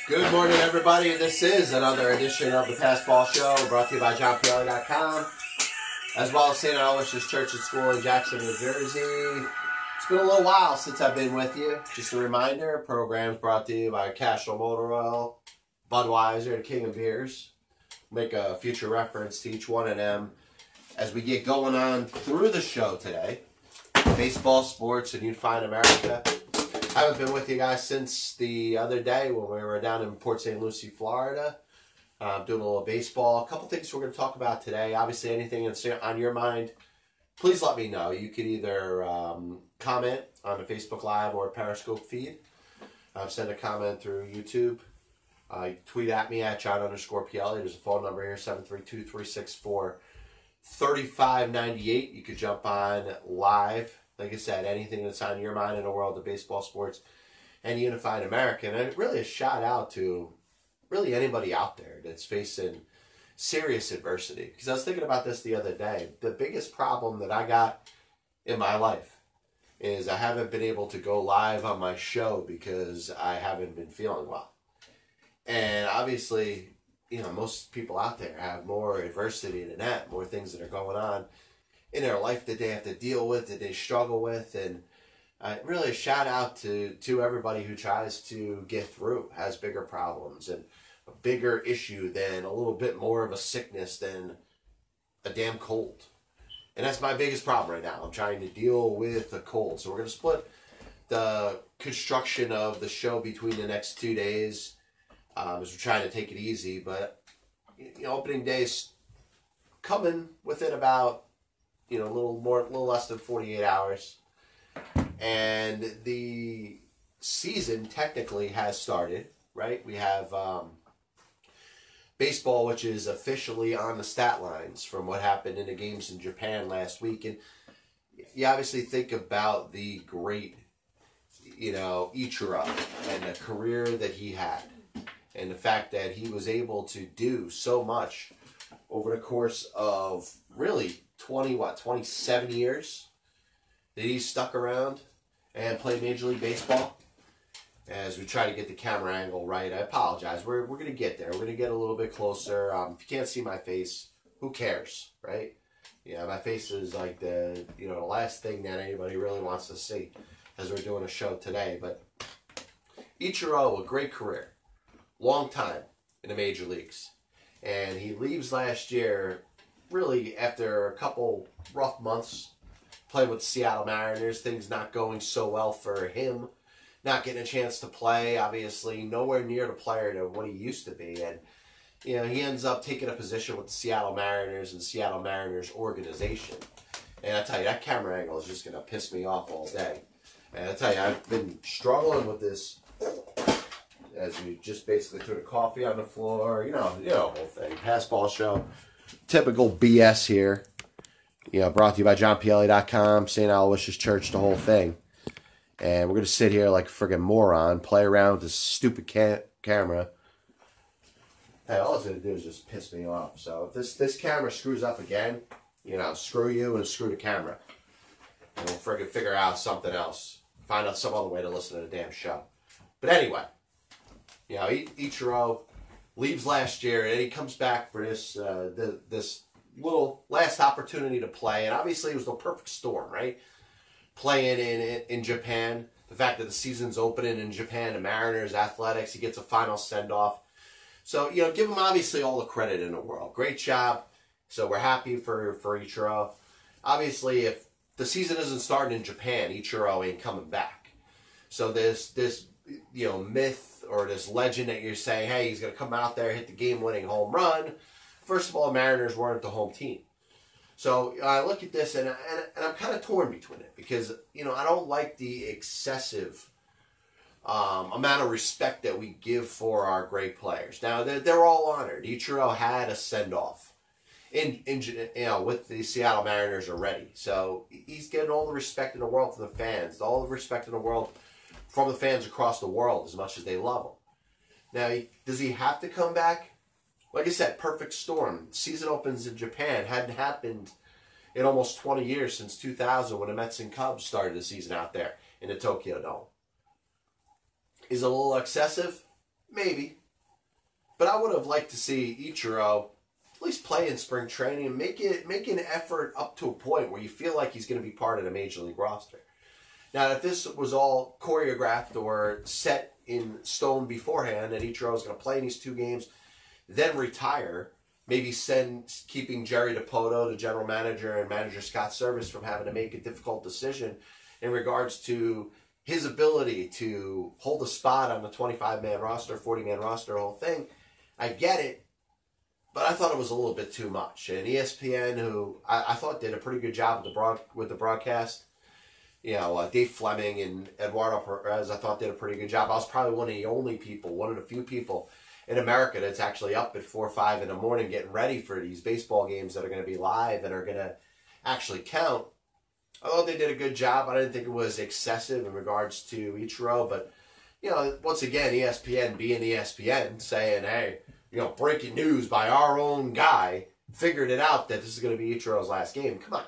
Good morning, everybody. This is another edition of the Passball Show, brought to you by JohnPielli.com, as well as St. Aloysius Church and School in Jackson, New Jersey. It's been a little while since I've been with you. Just a reminder, programs brought to you by Castrol Motor Oil, Budweiser, and King of Beers. Make a future reference to each one of them as we get going on through the show today. Baseball, sports, and You'd Find America. I haven't been with you guys since the other day when we were down in Port St. Lucie, Florida, doing a little baseball. A couple things we're going to talk about today. Obviously, anything that's on your mind, please let me know. You could either comment on the Facebook Live or Periscope feed. Send a comment through YouTube. Tweet at me at John_Pielli. There's a phone number here, 732-364-3598. You could jump on live. Like I said, anything that's on your mind in the world of baseball, sports, and Unified America. And really a shout out to really anybody out there that's facing serious adversity. Because I was thinking about this the other day. The biggest problem that I got in my life is I haven't been able to go live on my show because I haven't been feeling well. And obviously, you know, most people out there have more adversity than that, more things that are going on in their life that they have to deal with, that they struggle with. And really a shout out to everybody who tries to get through, has bigger problems and a bigger issue than a little bit more of a sickness than a damn cold. And that's my biggest problem right now. I'm trying to deal with a cold. So we're going to split the construction of the show between the next 2 days as we're trying to take it easy. But, you know, opening day's coming within about, you know, a little less than 48 hours. And the season technically has started, right? We have baseball, which is officially on the stat lines from what happened in the games in Japan last week. And you obviously think about the great, you know, Ichiro and the career that he had. And the fact that he was able to do so much over the course of really 27 years that he stuck around and played Major League Baseball. As we try to get the camera angle right, I apologize. We're going to get there. We're going to get a little bit closer. If you can't see my face, who cares, right? Yeah, my face is like the last thing that anybody really wants to see as we're doing a show today. But Ichiro, a great career, long time in the major leagues. And he leaves last year really after a couple rough months playing with the Seattle Mariners, things not going so well for him, not getting a chance to play, obviously nowhere near the player to what he used to be. And, you know, he ends up taking a position with the Seattle Mariners and the Seattle Mariners organization. And I tell you, that camera angle is just going to piss me off all day. And I tell you, I've been struggling with this as we just basically threw the coffee on the floor, you know, the whole thing. Passball Show. Typical BS here. You know, brought to you by JohnPielli.com, St. Aloysius Church, the whole thing. And we're going to sit here like a friggin' moron, play around with this stupid camera. Hey, all it's going to do is just piss me off. So if this camera screws up again, you know, screw you and screw the camera. And we'll friggin' figure out something else. Find out some other way to listen to the damn show. But anyway, you know, Ichiro leaves last year, and he comes back for this this little last opportunity to play. And obviously it was the perfect storm, right? Playing in Japan, the fact that the season's opening in Japan, the Mariners, athletics, he gets a final send-off. So, you know, give him obviously all the credit in the world. Great job. So we're happy for Ichiro. Obviously, if the season isn't starting in Japan, Ichiro ain't coming back. So this you know, myth or this legend that you're saying, hey, he's going to come out there, hit the game-winning home run. First of all, the Mariners weren't the home team. So I look at this, and I'm kind of torn between it because, you know, I don't like the excessive amount of respect that we give for our great players. Now, they're all honored. Ichiro had a send-off with the Seattle Mariners already. So he's getting all the respect in the world from the fans, all the respect in the world from the fans across the world as much as they love him. Now, does he have to come back? Like I said, perfect storm. Season opens in Japan. Hadn't happened in almost 20 years, since 2000 when the Mets and Cubs started the season out there in the Tokyo Dome. Is it a little excessive? Maybe. But I would have liked to see Ichiro at least play in spring training and make an effort up to a point where you feel like he's going to be part of the Major League roster. Now, if this was all choreographed or set in stone beforehand and Ichiro is going to play in these 2 games, then retire, maybe keeping Jerry DiPoto, the general manager, and manager Scott Service from having to make a difficult decision in regards to his ability to hold a spot on the 25-man roster, 40-man roster, the whole thing, I get it, but I thought it was a little bit too much. And ESPN, who I thought did a pretty good job with the broadcast, Dave Fleming and Eduardo Perez, I thought did a pretty good job. I was probably one of the few people in America that's actually up at 4 or 5 in the morning getting ready for these baseball games that are going to be live and are going to actually count. I thought they did a good job. I didn't think it was excessive in regards to Ichiro, but once again, ESPN being ESPN, saying, hey, breaking news by our own guy, figured it out that this is going to be Ichiro's last game. Come on.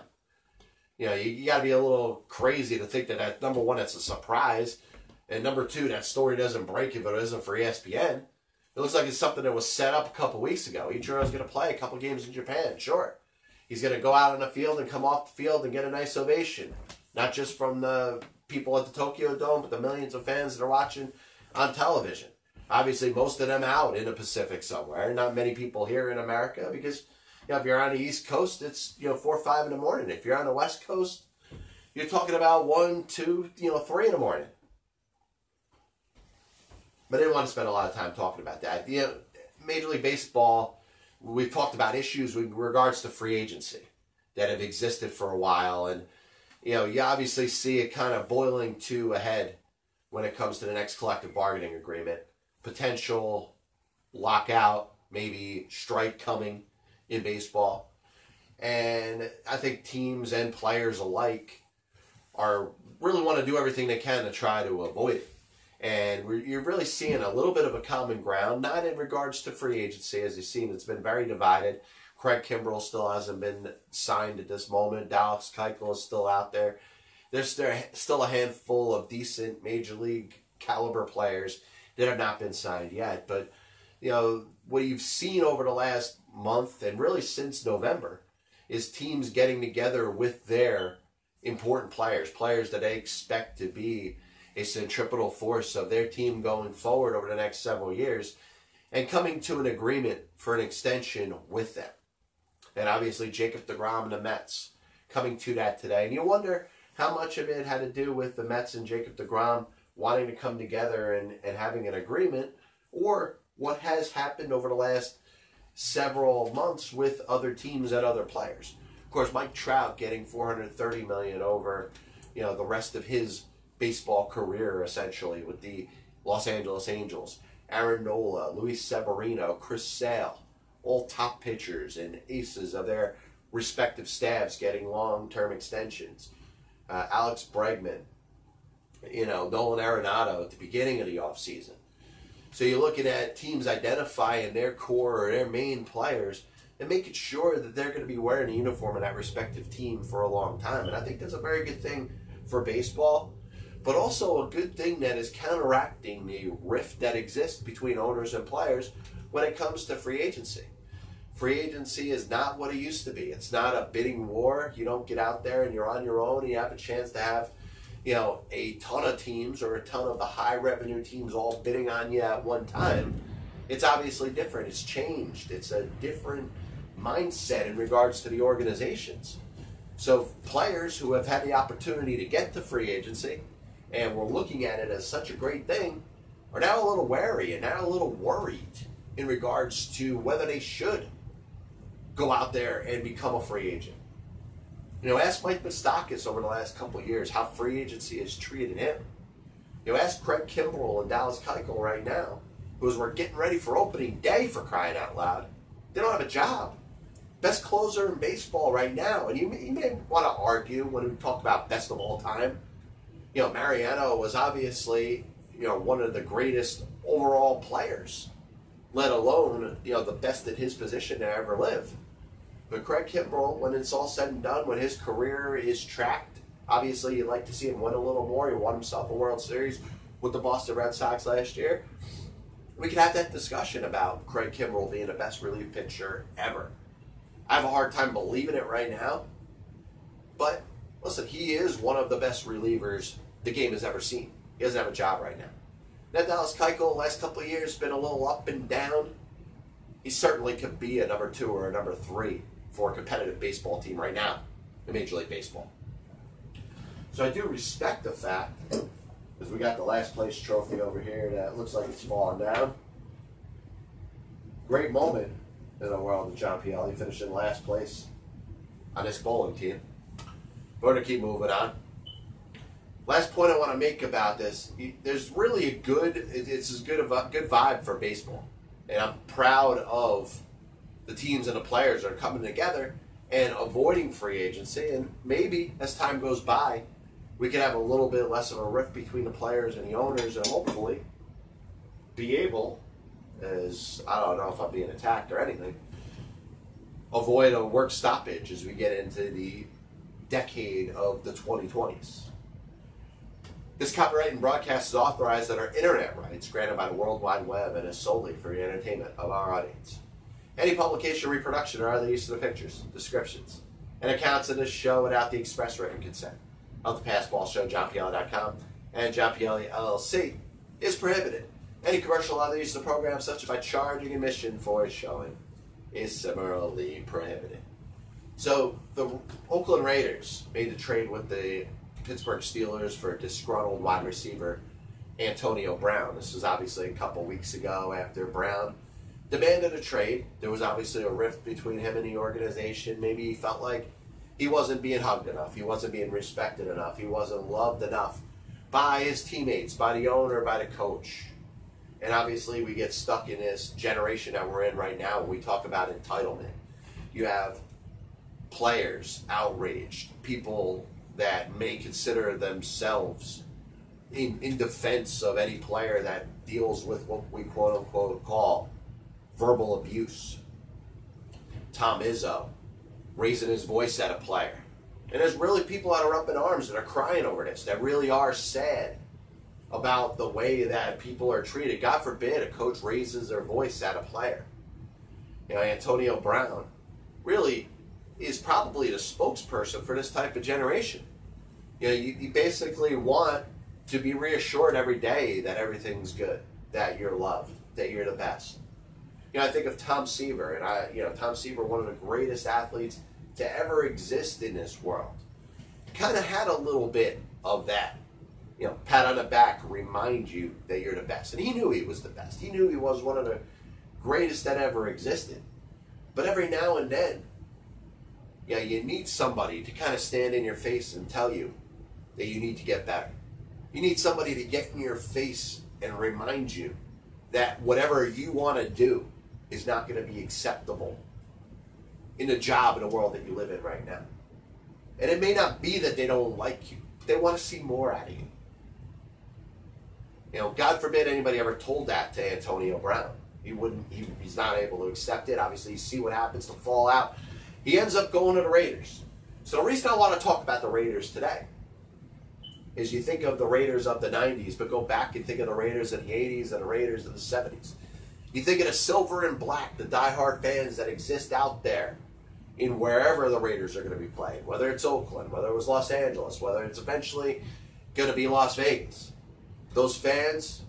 You got to be a little crazy to think that, number one, that's a surprise, and number two, that story doesn't break if it isn't for ESPN. It looks like it's something that was set up a couple weeks ago. Ichiro's going to play a couple games in Japan, sure. He's going to go out on the field and come off the field and get a nice ovation, not just from the people at the Tokyo Dome, but the millions of fans that are watching on television. Obviously, most of them out in the Pacific somewhere. Not many people here in America because, if you're on the East Coast, it's 4 or 5 in the morning. If you're on the West Coast, you're talking about 1, 2, 3 in the morning. But I didn't want to spend a lot of time talking about that. Major League Baseball, we've talked about issues with regards to free agency that have existed for a while, and you obviously see it kind of boiling to a head when it comes to the next collective bargaining agreement. Potential lockout, maybe strike coming in baseball. And I think teams and players alike really want to do everything they can to try to avoid it. And you're really seeing a little bit of a common ground, not in regards to free agency. As you've seen, it's been very divided. Craig Kimbrell still hasn't been signed at this moment. Dallas Keuchel is still out there. There's still a handful of decent Major League caliber players that have not been signed yet. But, what you've seen over the last month and really since November is teams getting together with their important players that they expect to be a centripetal force of their team going forward over the next several years, and coming to an agreement for an extension with them. And obviously Jacob deGrom and the Mets coming to that today. And you wonder how much of it had to do with the Mets and Jacob deGrom wanting to come together and having an agreement, or what has happened over the last several months with other teams and other players. Of course, Mike Trout getting $430 million over, the rest of his baseball career, essentially, with the Los Angeles Angels. Aaron Nola, Luis Severino, Chris Sale, all top pitchers and aces of their respective staffs getting long-term extensions. Alex Bregman, Nolan Arenado at the beginning of the offseason. So you're looking at teams identifying their core or their main players and making sure that they're going to be wearing a uniform of that respective team for a long time. And I think that's a very good thing for baseball, but also a good thing that is counteracting the rift that exists between owners and players when it comes to free agency. Free agency is not what it used to be. It's not a bidding war. You don't get out there and you're on your own and you have a chance to have a ton of teams or a ton of the high revenue teams all bidding on you at one time. It's obviously different. It's changed. It's a different mindset in regards to the organizations. So players who have had the opportunity to get to free agency and were looking at it as such a great thing are now a little wary and now a little worried in regards to whether they should go out there and become a free agent. Ask Mike Moustakas over the last couple of years how free agency has treated him. Ask Craig Kimbrell and Dallas Keuchel right now, who we're getting ready for opening day, for crying out loud. They don't have a job. Best closer in baseball right now. And you may want to argue when we talk about best of all time. Mariano was obviously, one of the greatest overall players, let alone, the best at his position to ever live. But Craig Kimbrell, when it's all said and done, when his career is tracked, obviously you'd like to see him win a little more. He won himself a World Series, with the Boston Red Sox last year, we could have that discussion about Craig Kimbrell being the best relief pitcher ever. I have a hard time believing it right now, but listen, he is one of the best relievers the game has ever seen. He doesn't have a job right now. That Dallas Keuchel, last couple of years, been a little up and down. He certainly could be a number 2 or a number 3 for a competitive baseball team right now in Major League Baseball. So I do respect the fact, because we got the last place trophy over here that looks like it's falling down. Great moment in the world of John Pielli, finishing last place on this bowling team. We're going to keep moving on. Last point I want to make about this, there's really a good, it's as good of a good vibe for baseball. And I'm proud of the teams and the players that are coming together and avoiding free agency. And maybe as time goes by, we can have a little bit less of a rift between the players and the owners, and hopefully be able, as I don't know if I'm being attacked or anything, avoid a work stoppage as we get into the decade of the 2020s. This copyright and broadcast is authorized under internet rights granted by the World Wide Web and is solely for the entertainment of our audience. Any publication, reproduction, or other use of the pictures, descriptions, and accounts of this show without the express written consent of the Passball Show, JohnPielli.com, and John Pielli, LLC, is prohibited. Any commercial or other use of the program, such as by charging admission for a showing, is similarly prohibited. So, the Oakland Raiders made the trade with the Pittsburgh Steelers for disgruntled wide receiver Antonio Brown. This was obviously a couple weeks ago after Brown demanded a trade. There was obviously a rift between him and the organization. Maybe he felt like he wasn't being hugged enough. He wasn't being respected enough. He wasn't loved enough by his teammates, by the owner, by the coach. And obviously we get stuck in this generation that we're in right now when we talk about entitlement. You have players outraged, people that may consider themselves in defense of any player that deals with what we quote-unquote call verbal abuse. Tom Izzo raising his voice at a player. And there's really people that are up in arms that are crying over this, that really are sad about the way that people are treated. God forbid a coach raises their voice at a player. You know, Antonio Brown really is probably the spokesperson for this type of generation. You know, you basically want to be reassured every day that everything's good, that you're loved, that you're the best. You know, I think of Tom Seaver, and Tom Seaver, one of the greatest athletes to ever exist in this world, kind of had a little bit of that. You know, pat on the back, remind you that you're the best. And he knew he was the best. He knew he was one of the greatest that ever existed. But every now and then, yeah, you need somebody to kind of stand in your face and tell you that you need to get better. You need somebody to get in your face and remind you that whatever you want to do is not going to be acceptable in the job in the world that you live in right now. And it may not be that they don't like you, but they want to see more out of you. You know, God forbid anybody ever told that to Antonio Brown. He's not able to accept it. Obviously, you see what happens to fall out. He ends up going to the Raiders. So the reason I want to talk about the Raiders today is you think of the Raiders of the 90s, but go back and think of the Raiders of the 80s and the Raiders of the 70s. You think of the silver and black, the diehard fans that exist out there in wherever the Raiders are going to be playing, whether it's Oakland, whether it was Los Angeles, whether it's eventually going to be Las Vegas. Those fans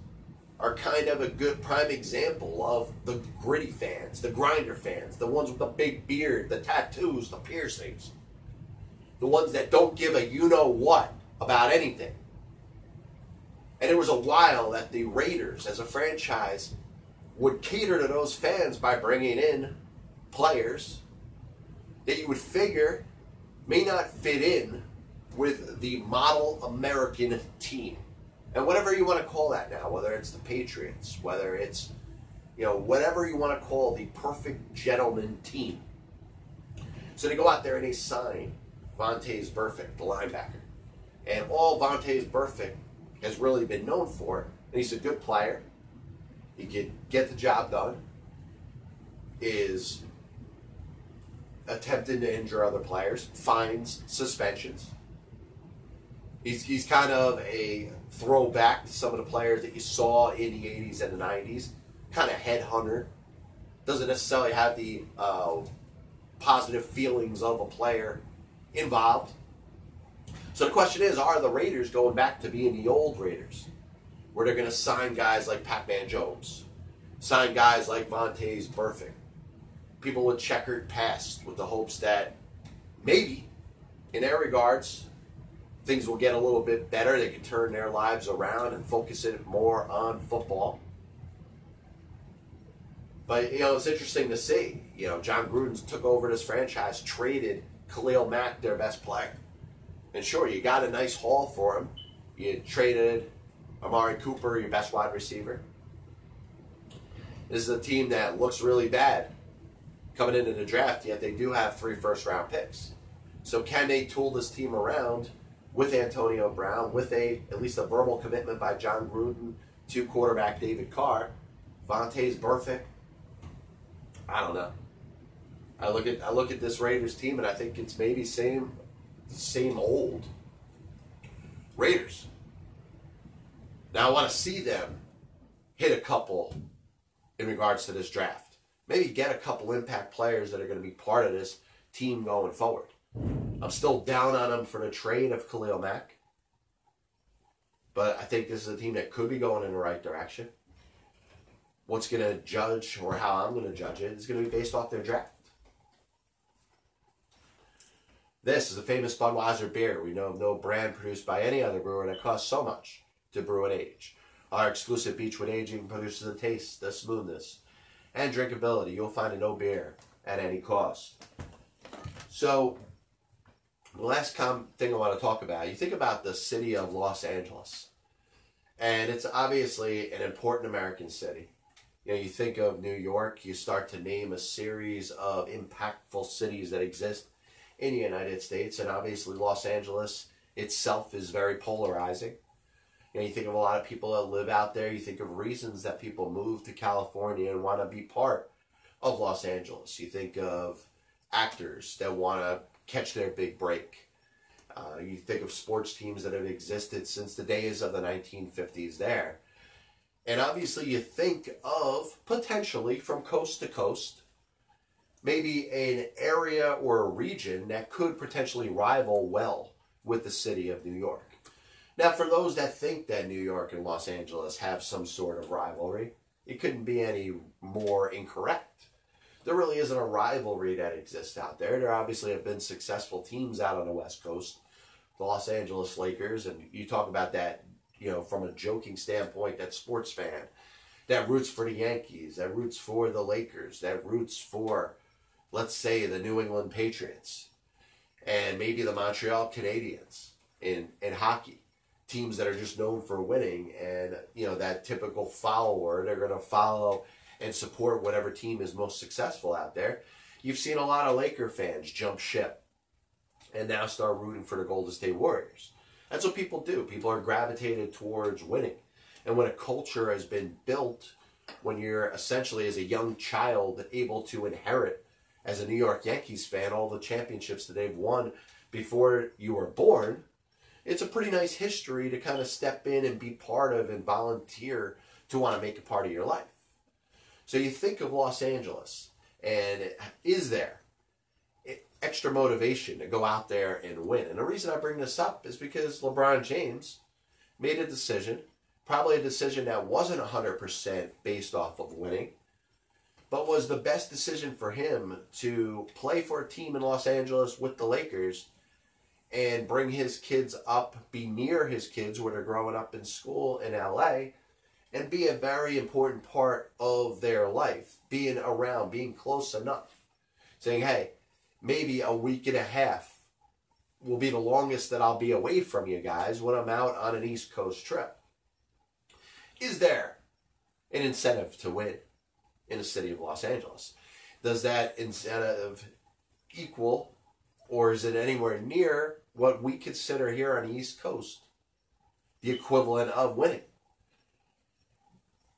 are kind of a good prime example of the gritty fans, the grinder fans, the ones with the big beard, the tattoos, the piercings, the ones that don't give a you-know-what about anything. And there was a while that the Raiders, as a franchise, would cater to those fans by bringing in players that you would figure may not fit in with the model American team. And whatever you want to call that now, whether it's the Patriots, whether it's, whatever you want to call the perfect gentleman team. So they go out there and they sign Vontaze Burfict, the linebacker. And all Vontaze Burfict has really been known for, and he's a good player, he can get the job done, is attempting to injure other players, fines, suspensions. He's kind of a throwback to some of the players that you saw in the 80s and the 90s. Kind of headhunter. Doesn't necessarily have the positive feelings of a player involved. So the question is, are the Raiders going back to being the old Raiders, where they're going to sign guys like Pac-Man Jones, sign guys like Vontaze Burfict, people with checkered past, with the hopes that maybe, in their regards, things will get a little bit better. They can turn their lives around and focus it more on football. But, it's interesting to see. John Gruden took over this franchise, traded Khalil Mack, their best player. And sure, you got a nice haul for him. You traded Amari Cooper, your best wide receiver. This is a team that looks really bad coming into the draft, yet they do have 3 first-round picks. So can they tool this team around with Antonio Brown, with at least a verbal commitment by John Gruden to quarterback David Carr, Vontaze Burfict? I don't know. I look at this Raiders team, and I think it's maybe same old Raiders. Now I want to see them hit a couple in regards to this draft. Maybe get a couple impact players that are going to be part of this team going forward. I'm still down on them for the trade of Khalil Mack, but I think this is a team that could be going in the right direction. What's going to judge, or how I'm going to judge it, is going to be based off their draft. This is a famous Budweiser beer. We know of no brand produced by any other brewer that costs so much to brew and age. Our exclusive Beechwood aging produces the taste, the smoothness, and drinkability you'll find in no beer at any cost. So, the last thing I want to talk about, you think about the city of Los Angeles. And it's obviously an important American city. You think of New York, you start to name a series of impactful cities that exist in the United States, and obviously Los Angeles itself is very polarizing. You think of a lot of people that live out there, you think of reasons that people move to California and want to be part of Los Angeles. You think of actors that want to catch their big break. You think of sports teams that have existed since the days of the 1950s there. And obviously you think of, potentially, from coast to coast, maybe an area or a region that could potentially rival well with the city of New York. Now, for those that think that New York and Los Angeles have some sort of rivalry, it couldn't be any more incorrect. There really isn't a rivalry that exists out there. There obviously have been successful teams out on the West Coast, the Los Angeles Lakers, and you talk about that, from a joking standpoint, that sports fan that roots for the Yankees, that roots for the Lakers, that roots for, let's say, the New England Patriots, and maybe the Montreal Canadiens in hockey. Teams that are just known for winning, and that typical follower, they're going to follow and support whatever team is most successful out there. You've seen a lot of Laker fans jump ship and now start rooting for the Golden State Warriors. That's what people do. People are gravitated towards winning. And when a culture has been built, when you're essentially as a young child able to inherit as a New York Yankees fan all the championships that they've won before you were born, it's a pretty nice history to kind of step in and be part of and volunteer to want to make it part of your life. So you think of Los Angeles, and is there extra motivation to go out there and win? And the reason I bring this up is because LeBron James made a decision, probably a decision that wasn't 100% based off of winning, but was the best decision for him to play for a team in Los Angeles with the Lakers and bring his kids up, be near his kids where they're growing up in school in LA, and be a very important part of their life, being around, being close enough. Saying, hey, maybe a week and a half will be the longest that I'll be away from you guys when I'm out on an East Coast trip. Is there an incentive to win in the city of Los Angeles? Does that incentive equal, or is it anywhere near what we consider here on the East Coast the equivalent of winning?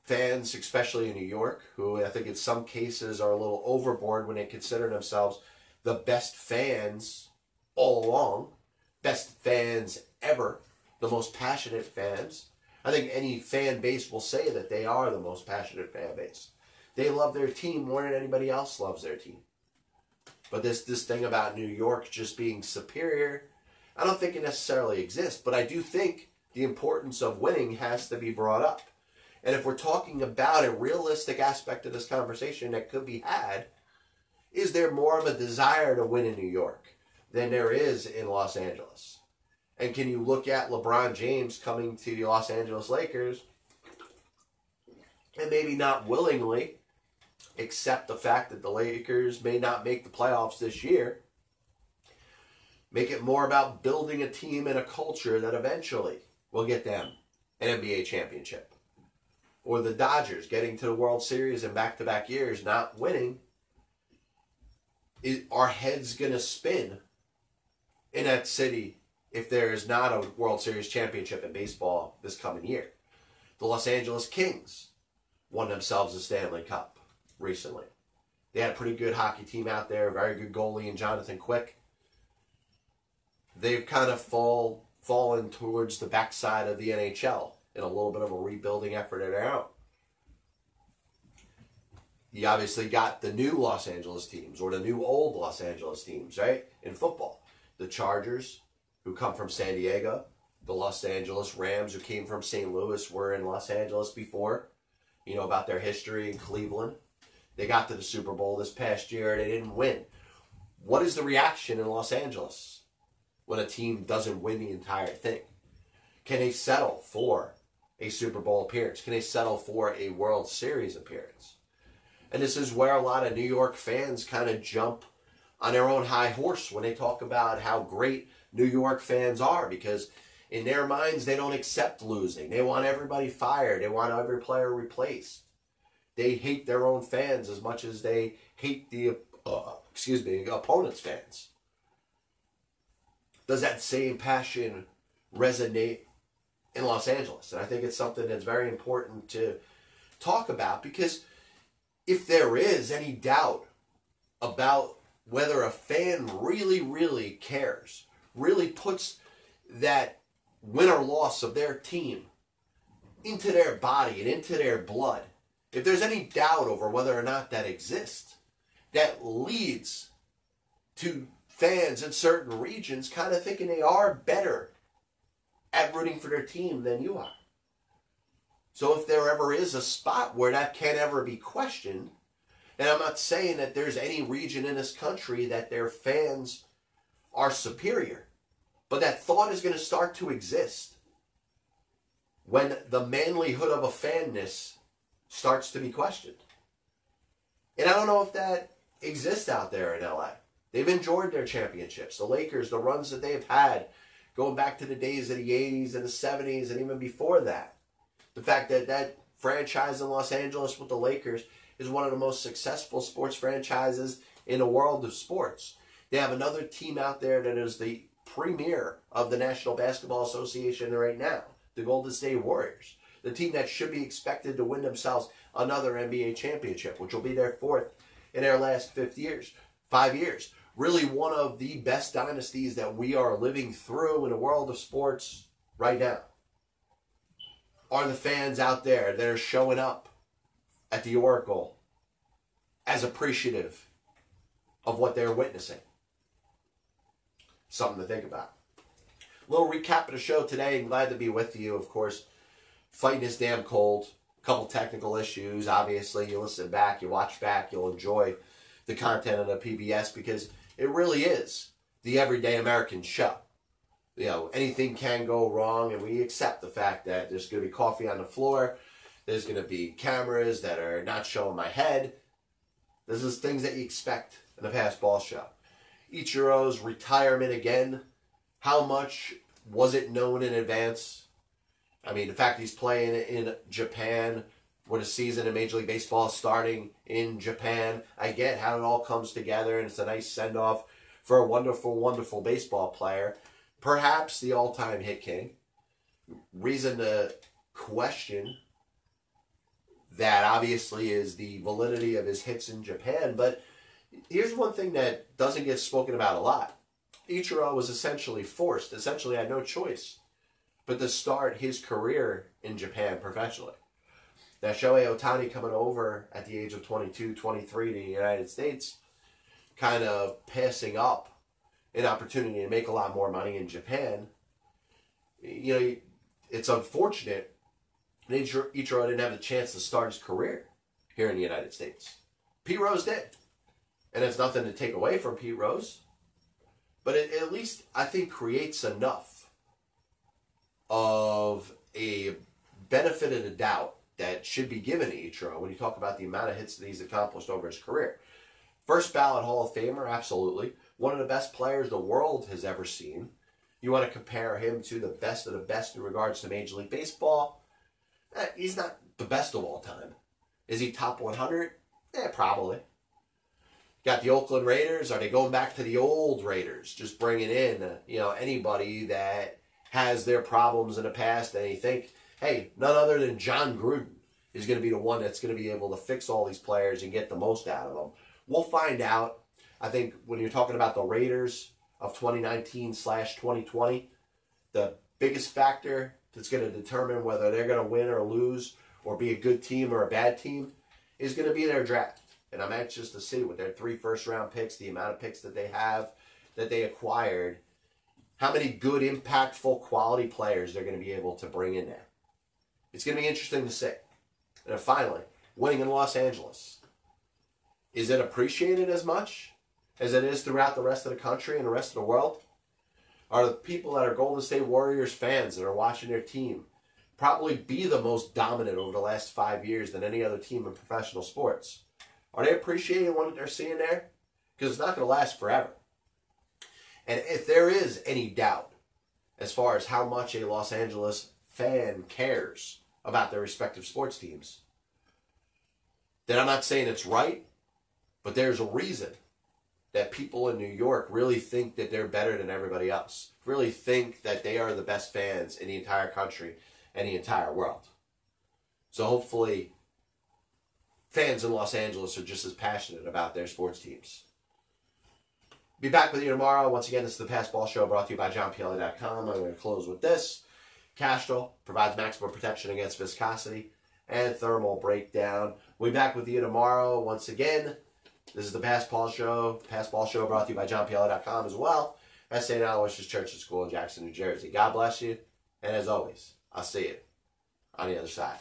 Fans, especially in New York, who I think in some cases are a little overboard when they consider themselves the best fans all along, best fans ever, the most passionate fans. I think any fan base will say that they are the most passionate fan base. They love their team more than anybody else loves their team. But this thing about New York just being superior, I don't think it necessarily exists. But I do think the importance of winning has to be brought up. And if we're talking about a realistic aspect of this conversation that could be had, is there more of a desire to win in New York than there is in Los Angeles? And can you look at LeBron James coming to the Los Angeles Lakers and maybe not willingly accept the fact that the Lakers may not make the playoffs this year, make it more about building a team and a culture that eventually will get them an NBA championship? Or the Dodgers getting to the World Series in back-to-back years, not winning. Are heads going to spin in that city if there is not a World Series championship in baseball this coming year? The Los Angeles Kings won themselves a Stanley Cup recently. They had a pretty good hockey team out there, very good goalie in Jonathan Quick. They've kind of fallen towards the backside of the NHL in a little bit of a rebuilding effort of their own. You obviously got the new Los Angeles teams, or the new old Los Angeles teams, right? In football. The Chargers, who come from San Diego. The Los Angeles Rams, who came from St. Louis, were in Los Angeles before. You know about their history in Cleveland. They got to the Super Bowl this past year and they didn't win. What is the reaction in Los Angeles when a team doesn't win the entire thing? Can they settle for a Super Bowl appearance? Can they settle for a World Series appearance? And this is where a lot of New York fans kind of jump on their own high horse when they talk about how great New York fans are, because in their minds they don't accept losing. They want everybody fired. They want every player replaced. They hate their own fans as much as they hate the opponent's fans. Does that same passion resonate in Los Angeles? And I think it's something that's very important to talk about, because if there is any doubt about whether a fan really, really cares, really puts that win or loss of their team into their body and into their blood, if there's any doubt over whether or not that exists, that leads to fans in certain regions kind of thinking they are better at rooting for their team than you are. So if there ever is a spot where that can't ever be questioned, and I'm not saying that there's any region in this country that their fans are superior, but that thought is going to start to exist when the manlyhood of a fanness starts to be questioned. And I don't know if that exists out there in LA. They've enjoyed their championships. The Lakers, the runs that they've had, going back to the days of the 80s and the 70s and even before that. The fact that that franchise in Los Angeles with the Lakers is one of the most successful sports franchises in the world of sports. They have another team out there that is the premier of the National Basketball Association right now, the Golden State Warriors. The team that should be expected to win themselves another NBA championship, which will be their fourth in their last 5 years. Really one of the best dynasties that we are living through in the world of sports right now. Are the fans out there that are showing up at the Oracle as appreciative of what they're witnessing? Something to think about. A little recap of the show today. I'm glad to be with you. Of course, fighting is damn cold. A couple technical issues. Obviously, you listen back, you watch back, you'll enjoy the content of the PBS, because it really is the everyday American show. You know, anything can go wrong, and we accept the fact that there's going to be coffee on the floor. There's going to be cameras that are not showing my head. This is things that you expect in a past ball show. Ichiro's retirement again. How much was it known in advance? I mean, the fact he's playing in Japan with a season in Major League Baseball starting in Japan. I get how it all comes together, and it's a nice send-off for a wonderful, wonderful baseball player. Perhaps the all-time hit king. Reason to question that obviously is the validity of his hits in Japan. But here's one thing that doesn't get spoken about a lot. Ichiro was essentially forced, essentially had no choice but to start his career in Japan professionally. Now, Shohei Ohtani coming over at the age of 22, 23 to the United States, kind of passing up an opportunity to make a lot more money in Japan. You know, it's unfortunate that Ichiro didn't have the chance to start his career here in the United States. Pete Rose did. And it's nothing to take away from Pete Rose. But it at least, I think, creates enough of a benefit of the doubt that should be given to Ichiro when you talk about the amount of hits that he's accomplished over his career. First ballot Hall of Famer, absolutely. One of the best players the world has ever seen. You want to compare him to the best of the best in regards to Major League Baseball? He's not the best of all time. Is he top 100? Probably. Got the Oakland Raiders. Are they going back to the old Raiders? Just bringing in, anybody that has their problems in the past, and you think, hey, none other than John Gruden is going to be the one that's going to be able to fix all these players and get the most out of them. We'll find out. I think when you're talking about the Raiders of 2019/2020, the biggest factor that's going to determine whether they're going to win or lose or be a good team or a bad team is going to be their draft. And I'm anxious to see with their 3 first-round picks, the amount of picks that they have, that they acquired, how many good, impactful, quality players they're going to be able to bring in there. It's going to be interesting to see. And then finally, winning in Los Angeles. Is it appreciated as much as it is throughout the rest of the country and the rest of the world? Are the people that are Golden State Warriors fans that are watching their team probably be the most dominant over the last 5 years than any other team in professional sports? Are they appreciating what they're seeing there? Because it's not going to last forever. And if there is any doubt as far as how much a Los Angeles fan cares about their respective sports teams, then I'm not saying it's right, but there's a reason that people in New York really think that they're better than everybody else, really think that they are the best fans in the entire country and the entire world. So hopefully fans in Los Angeles are just as passionate about their sports teams. Be back with you tomorrow. Once again, this is the Pass Ball Show brought to you by JohnPielli.com. I'm going to close with this. Castrol provides maximum protection against viscosity and thermal breakdown. We'll be back with you tomorrow. Once again, this is the Pass Ball Show. Pass Ball Show brought to you by JohnPielli.com as well as St. Aloysius Church School in Jackson, New Jersey. God bless you. And as always, I'll see you on the other side.